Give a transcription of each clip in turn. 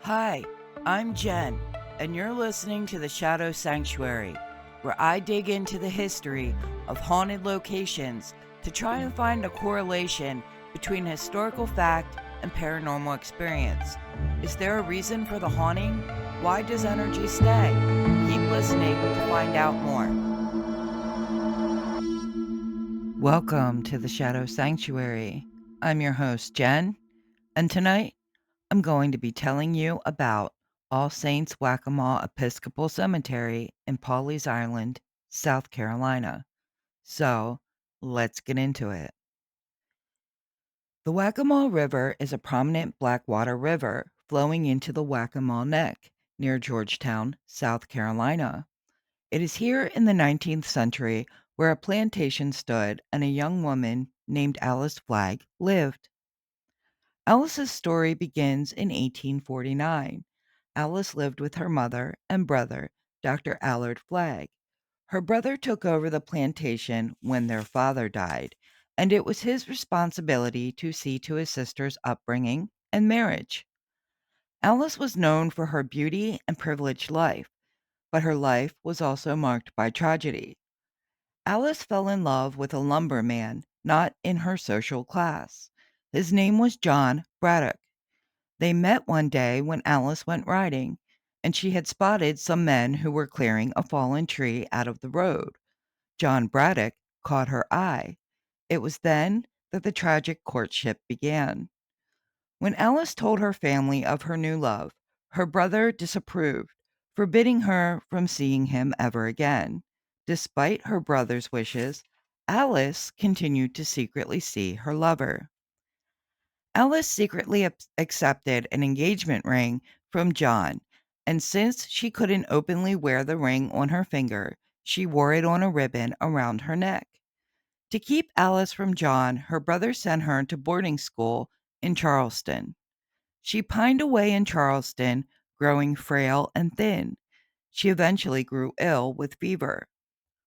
Hi, I'm Jen, and you're listening to the Shadow Sanctuary, where I dig into the history of haunted locations to try and find a correlation between historical fact and paranormal experience. Is there a reason for the haunting? Why does energy stay? Keep listening to find out more. Welcome to the Shadow Sanctuary. I'm your host, Jen, and tonight I'm going to be telling you about All Saints Waccamaw Episcopal Cemetery in Pawley's Island, South Carolina. So, let's get into it. The Waccamaw River is a prominent blackwater river flowing into the Waccamaw Neck near Georgetown, South Carolina. It is here in the 19th century where a plantation stood and a young woman named Alice Flagg lived. Alice's story begins in 1849. Alice lived with her mother and brother, Dr. Allard Flagg. Her brother took over the plantation when their father died, and it was his responsibility to see to his sister's upbringing and marriage. Alice was known for her beauty and privileged life, but her life was also marked by tragedy. Alice fell in love with a lumberman not in her social class. His name was John Braddock. They met one day when Alice went riding, and she had spotted some men who were clearing a fallen tree out of the road. John Braddock caught her eye. It was then that the tragic courtship began. When Alice told her family of her new love, her brother disapproved, forbidding her from seeing him ever again. Despite her brother's wishes, Alice continued to secretly see her lover. Alice secretly accepted an engagement ring from John, and since she couldn't openly wear the ring on her finger, she wore it on a ribbon around her neck. To keep Alice from John, her brother sent her to boarding school in Charleston. She pined away in Charleston, growing frail and thin. She eventually grew ill with fever.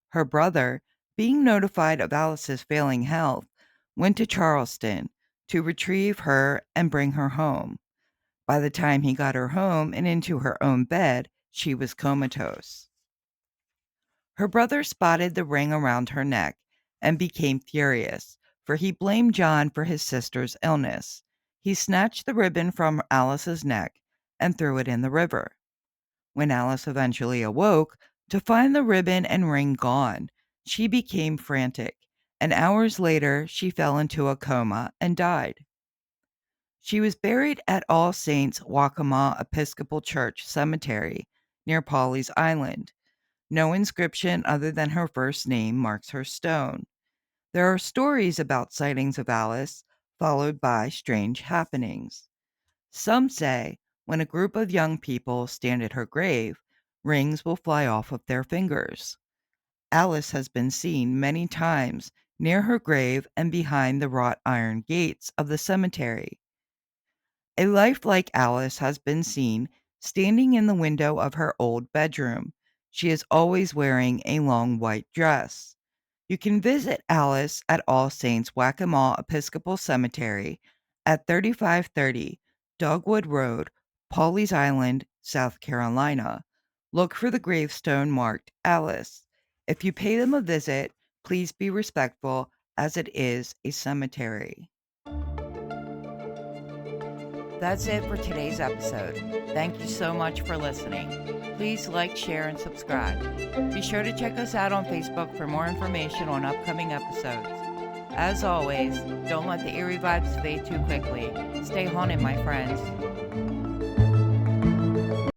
Her brother, being notified of Alice's failing health, went to Charleston to retrieve her and bring her home. By the time he got her home and into her own bed, she was comatose. Her brother spotted the ring around her neck and became furious, for he blamed John for his sister's illness. He snatched the ribbon from Alice's neck and threw it in the river. When Alice eventually awoke to find the ribbon and ring gone, she became frantic, and hours later she fell into a coma and died. She was buried at All Saints Waccamaw Episcopal Church Cemetery near Pawley's Island. No inscription other than her first name marks her stone. There are stories about sightings of Alice, followed by strange happenings. Some say when a group of young people stand at her grave, rings will fly off of their fingers. Alice has been seen many times near her grave and behind the wrought iron gates of the cemetery. A lifelike Alice has been seen standing in the window of her old bedroom. She is always wearing a long white dress. You can visit Alice at All Saints Waccamaw Episcopal Cemetery at 3530 Dogwood Road, Pawleys Island, South Carolina. Look for the gravestone marked Alice. If you pay them a visit, please be respectful as it is a cemetery. That's it for today's episode. Thank you so much for listening. Please like, share, and subscribe. Be sure to check us out on Facebook for more information on upcoming episodes. As always, don't let the eerie vibes fade too quickly. Stay haunted, my friends.